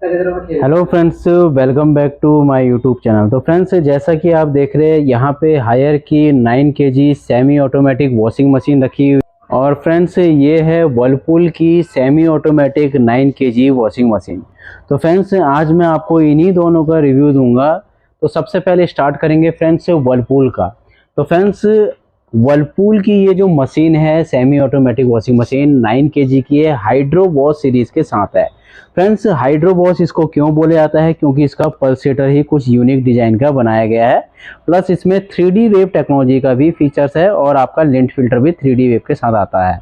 Hello friends, welcome back to my YouTube channel. तो friends, जैसा कि आप देख रहे हैं यहाँ पे हायर की 9 kg semi automatic washing machine रखी हुई। और फ्रेंड्स, ये है वर्लपूल की semi automatic 9 kg washing machine. तो फ्रेंड्स, आज मैं आपको इन्हीं दोनों का रिव्यू दूंगा। तो सबसे पहले स्टार्ट करेंगे फ्रेंड्स वर्लपूल का। तो फ्रेंड्स, वर्लपूल की ये जो मशीन है semi automatic washing machine 9 kg की है, हाइड्रो वॉश सीरीज के साथ है। फ्रेंड्स, हाइड्रो वॉश इसको क्यों बोले जाता है, क्योंकि इसका पल्सेटर ही कुछ यूनिक डिजाइन का बनाया गया है। प्लस इसमें 3D वेव टेक्नोलॉजी का भी फीचर्स है और आपका लिंट फिल्टर भी 3D वेव के साथ आता है।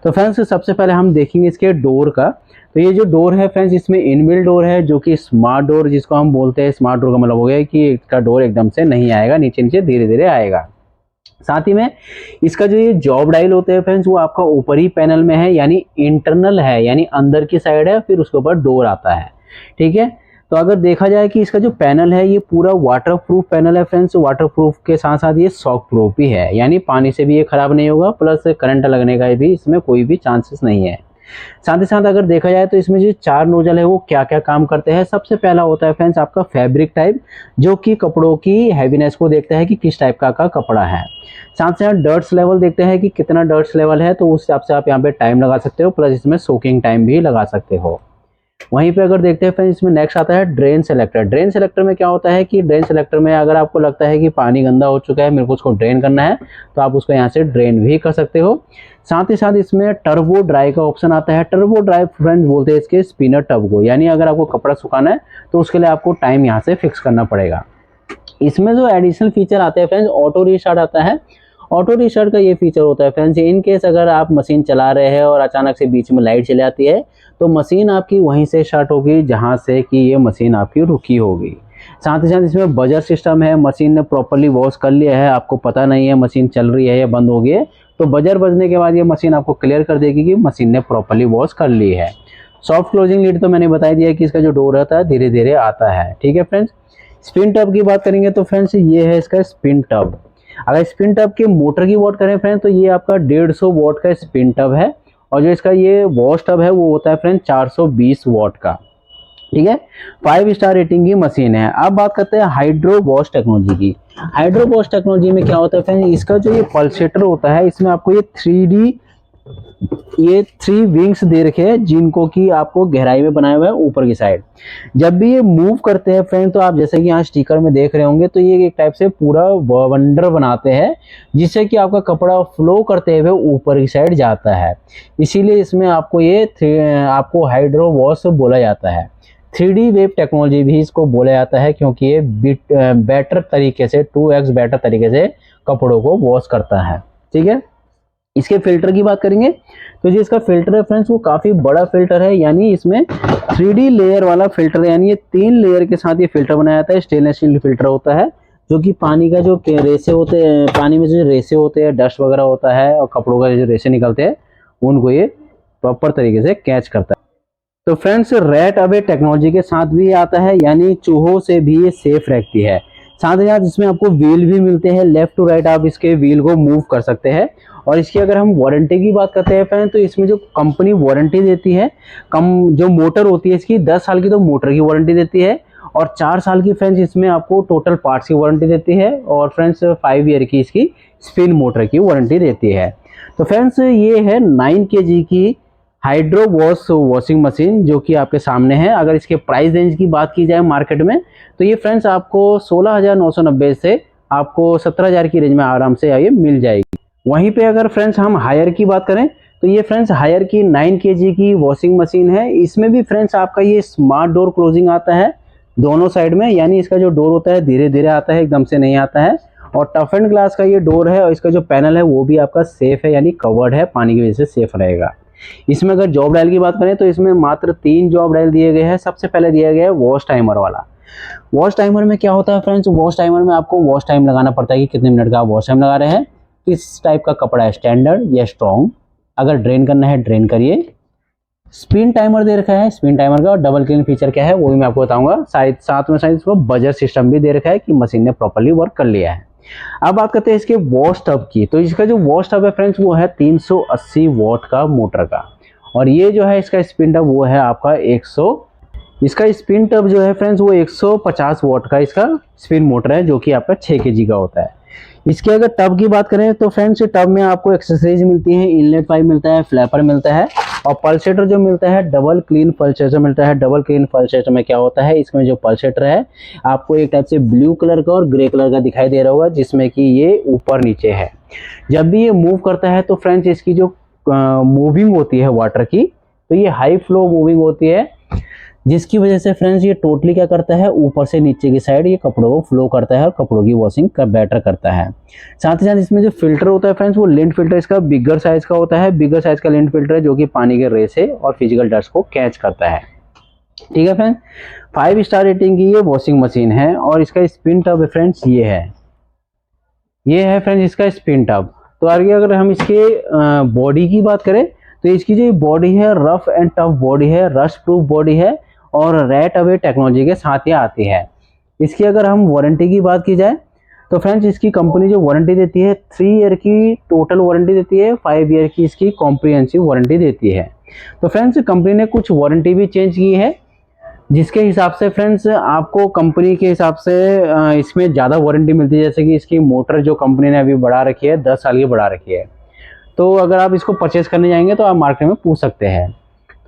तो फ्रेंड्स, सबसे पहले हम देखेंगे इसके डोर का। तो ये जो डोर है फ्रेंड्स, इसमें इनबिल्ट डोर है जो कि स्मार्ट डोर जिसको हम बोलते हैं। स्मार्ट डोर का मतलब हो गया कि इसका डोर एकदम से नहीं आएगा, नीचे नीचे धीरे धीरे आएगा। साथ ही में इसका जो ये जॉब डायल होते हैं फ्रेंड्स, वो आपका ऊपरी पैनल में है, यानी इंटरनल है, यानी अंदर की साइड है, फिर उसके ऊपर डोर आता है। ठीक है। तो अगर देखा जाए कि इसका जो पैनल है ये पूरा वाटर प्रूफ पैनल है फ्रेंड्स। वाटर प्रूफ के साथ साथ ये शॉक प्रूफ भी है, यानी पानी से भी ये खराब नहीं होगा, प्लस करंट लगने का भी इसमें कोई भी चांसेस नहीं है। साथ ही साथ अगर देखा जाए तो इसमें जो 4 नोजल है वो क्या क्या काम करते हैं। सबसे पहला होता है फ्रेंड्स आपका फैब्रिक टाइप, जो कि कपड़ों की हैवीनेस को देखता है कि किस टाइप का कपड़ा है। साथ ही साथ डर्ट्स लेवल देखते हैं कि कितना डर्ट्स लेवल है, तो उस हिसाब से आप यहाँ पे टाइम लगा सकते हो, प्लस इसमें सोकिंग टाइम भी लगा सकते हो। वहीं पे अगर देखते हैं फ्रेंड्स, इसमें नेक्स्ट आता है ड्रेन सेलेक्टर। ड्रेन सेलेक्टर में क्या होता है कि ड्रेन सेलेक्टर में अगर आपको लगता है कि पानी गंदा हो चुका है, मेरे को उसको ड्रेन करना है, तो आप उसको यहाँ से ड्रेन भी कर सकते हो। साथ ही साथ इसमें टर्बो ड्राई का ऑप्शन आता है। टर्बो ड्राई फ्रेंड्स बोलते हैं इसके स्पिनर टब को, यानी अगर आपको कपड़ा सुखाना है तो उसके लिए आपको टाइम यहाँ से फिक्स करना पड़ेगा। इसमें जो एडिशनल फीचर आते हैं फ्रेंड्स, ऑटो रीस्टार्ट आता है। ऑटो रीस्टार्ट का ये फीचर होता है फ्रेंड्स, इन केस अगर आप मशीन चला रहे हैं और अचानक से बीच में लाइट चली आती है, तो मशीन आपकी वहीं से स्टार्ट होगी जहां से कि ये मशीन आपकी रुकी होगी। साथ ही साथ इसमें बजर सिस्टम है। मशीन ने प्रॉपर्ली वॉश कर लिया है, आपको पता नहीं है मशीन चल रही है या बंद हो गई है, तो बजर बजने के बाद ये मशीन आपको क्लियर कर देगी कि मशीन ने प्रॉपर्ली वॉश कर ली है। सॉफ्ट क्लोजिंग लीड तो मैंने बता दिया कि इसका जो डोर रहता है धीरे धीरे आता है। ठीक है फ्रेंड्स। स्पिन टब की बात करेंगे तो फ्रेंड्स, ये है इसका स्पिन टब। अगर स्पिन टब के मोटर की बात करें फ्रेंड्स, तो ये आपका 150 वॉट का स्पिन टब है, और जो इसका ये वॉश टब है वो होता है फ्रेंड्स 420 वॉट का। ठीक है। 5 स्टार रेटिंग की मशीन है। अब बात करते हैं हाइड्रो वॉश टेक्नोलॉजी की। हाइड्रो वॉश टेक्नोलॉजी में क्या होता है फ्रेंड्स, इसका जो ये पल्सेटर होता है, इसमें आपको ये 3 विंग्स दे रखे हैं, जिनको कि आपको गहराई में बनाए हुए हैं ऊपर की साइड। जब भी ये मूव करते हैं फ्रेंड, तो आप जैसे कि यहाँ स्टिकर में देख रहे होंगे, तो ये एक टाइप से पूरा वंडर बनाते हैं, जिससे कि आपका कपड़ा फ्लो करते हुए ऊपर की साइड जाता है। इसीलिए इसमें आपको आपको हाइड्रो वॉश बोला जाता है। 3D वेव टेक्नोलॉजी भी इसको बोला जाता है, क्योंकि ये बेटर तरीके से 2x बेटर तरीके से कपड़ों को वॉश करता है। ठीक है। इसके फिल्टर की बात करेंगे तो जो इसका फिल्टर है फ्रेंड्स, वो काफी बड़ा फिल्टर है, यानी इसमें 3D लेयर वाला फिल्टर है, यानी ये 3 लेयर के साथ ये फिल्टर बनाया जाता है। स्टेनलेस स्टील फिल्टर होता है, जो कि पानी का जो रेसे होते हैं, पानी में जो रेसे होते हैं, डस्ट वगैरह होता है और कपड़ों का जो रेसे निकलते हैं, उनको ये प्रॉपर तरीके से कैच करता है। तो फ्रेंड्स, रैट अवे टेक्नोलॉजी के साथ भी आता है, यानी चूहों से भी ये सेफ रहती है। साथ ही साथ इसमें आपको व्हील भी मिलते हैं, लेफ्ट टू राइट आप इसके व्हील को मूव कर सकते हैं। और इसकी अगर हम वारंटी की बात करते हैं फ्रेंड, तो इसमें जो कंपनी वारंटी देती है, जो मोटर होती है इसकी 10 साल की तो मोटर की वारंटी देती है, और 4 साल की फ्रेंड्स इसमें आपको टोटल पार्ट्स की वारंटी देती है, और फ्रेंड्स 5 ईयर की इसकी स्पिन मोटर की वारंटी देती है। तो फ्रेंड्स, ये है 9 kg की हाइड्रो वॉश वॉशिंग मशीन, जो कि आपके सामने है। अगर इसके प्राइस रेंज की बात की जाए मार्केट में, तो ये फ्रेंड्स आपको 16,990 से आपको 17,000 की रेंज में आराम से ये मिल जाएगी। वहीं पे अगर फ्रेंड्स हम हायर की बात करें, तो ये फ्रेंड्स हायर की 9 kg की वॉशिंग मशीन है। इसमें भी फ्रेंड्स आपका ये स्मार्ट डोर क्लोजिंग आता है दोनों साइड में, यानी इसका जो डोर होता है धीरे धीरे आता है, एकदम से नहीं आता है। और टफ एंड ग्लास का ये डोर है, और इसका जो पैनल है वो भी आपका सेफ है, यानी कवर्ड है, पानी की वजह से सेफ रहेगा। इसमें अगर जॉब डायल की बात करें, तो इसमें मात्र 3 जॉब डायल दिए गए हैं। सबसे पहले दिया गया है वॉश टाइमर वाला। वॉश टाइमर में क्या होता है फ्रेंड्स, वॉश टाइमर में आपको वॉश टाइम लगाना पड़ता है कि कितने मिनट का आप वॉश टाइम लगा रहे हैं, किस टाइप का कपड़ा है, स्टैंडर्ड या स्ट्रॉन्ग। अगर ड्रेन करना है ड्रेन करिए। स्पिन टाइमर दे रखा है, स्पिन टाइमर का और डबल क्लीन फीचर क्या है वो भी मैं आपको बताऊंगा। साथ में इसको बजर सिस्टम भी दे रखा है कि मशीन ने प्रॉपर्ली वर्क कर लिया है। अब बात करते हैं इसके वॉश टब की। तो इसका जो वॉश टब है फ्रेंड्स, वो है 380 वॉट का मोटर का, और ये जो है इसका स्पिन टब वो है आपका इसका स्पिन टब जो है फ्रेंड्स वो 150 वॉट का इसका स्पिन मोटर है, जो कि आपका 6 केजी का होता है। इसके अगर टब की बात करें तो फ्रेंड्स टब में आपको एक्सेसरीज मिलती है, इनलेट पाइप मिलता है, फ्लैपर मिलता है और पल्सेटर जो मिलता है डबल क्लीन पल्सेटर मिलता है। डबल क्लीन पल्सेटर में क्या होता है, इसमें जो पल्सेटर है आपको एक टाइप से ब्लू कलर का और ग्रे कलर का दिखाई दे रहा होगा, जिसमें कि ये ऊपर नीचे है। जब भी ये मूव करता है तो फ्रेंड्स इसकी जो मूविंग होती है वाटर की, तो ये हाई फ्लो मूविंग होती है, जिसकी वजह से फ्रेंड्स ये टोटली क्या करता है, ऊपर से नीचे की साइड ये कपड़ों को फ्लो करता है और कपड़ों की वॉशिंग का बेटर करता है। साथ ही साथ इसमें जो फिल्टर होता है फ्रेंड्स, वो लिंट फिल्टर इसका बिगर साइज का होता है। बिगर साइज का लिंट फिल्टर है, जो कि पानी के रे से और फिजिकल डस्ट को कैच करता है। ठीक है फ्रेंड्स, 5 स्टार रेटिंग की ये वॉशिंग मशीन है। और इसका स्पिन टब फ्रेंड्स ये है फ्रेंड्स इसका स्पिन टब। तो आगे अगर हम इसके बॉडी की बात करें तो इसकी जो बॉडी है रफ एंड टफ बॉडी है, रस्ट प्रूफ बॉडी है और रेट अवे टेक्नोलॉजी के साथ ये आती है। इसकी अगर हम वारंटी की बात की जाए तो फ्रेंड्स इसकी कंपनी जो वारंटी देती है 3 ईयर की टोटल वारंटी देती है, 5 ईयर की इसकी कॉम्प्रिहेंसिव वारंटी देती है। तो फ्रेंड्स कंपनी ने कुछ वारंटी भी चेंज की है, जिसके हिसाब से फ्रेंड्स आपको कंपनी के हिसाब से इसमें ज़्यादा वारंटी मिलती है। जैसे कि इसकी मोटर जो कंपनी ने अभी बढ़ा रखी है 10 साल की बढ़ा रखी है। तो अगर आप इसको परचेज करने जाएंगे तो आप मार्केट में पूछ सकते हैं।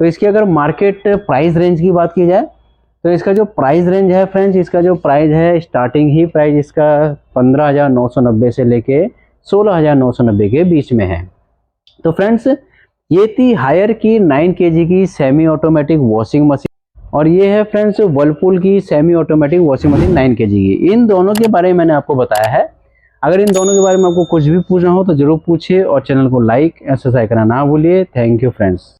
तो इसकी अगर मार्केट प्राइस रेंज की बात की जाए तो इसका जो प्राइस रेंज है फ्रेंड्स, इसका जो प्राइस है स्टार्टिंग ही प्राइस इसका 15,990 से लेके 16,990 के बीच में है। तो फ्रेंड्स ये थी हायर की 9 केजी की सेमी ऑटोमेटिक वॉशिंग मशीन, और ये है फ्रेंड्स वर्लपूल की semi automatic washing machine 9 KG की। इन दोनों के बारे में मैंने आपको बताया है। अगर इन दोनों के बारे में आपको कुछ भी पूछना हो तो जरूर पूछिए और चैनल को लाइक एंड सब्सक्राइब करना ना भूलिए। Thank you friends.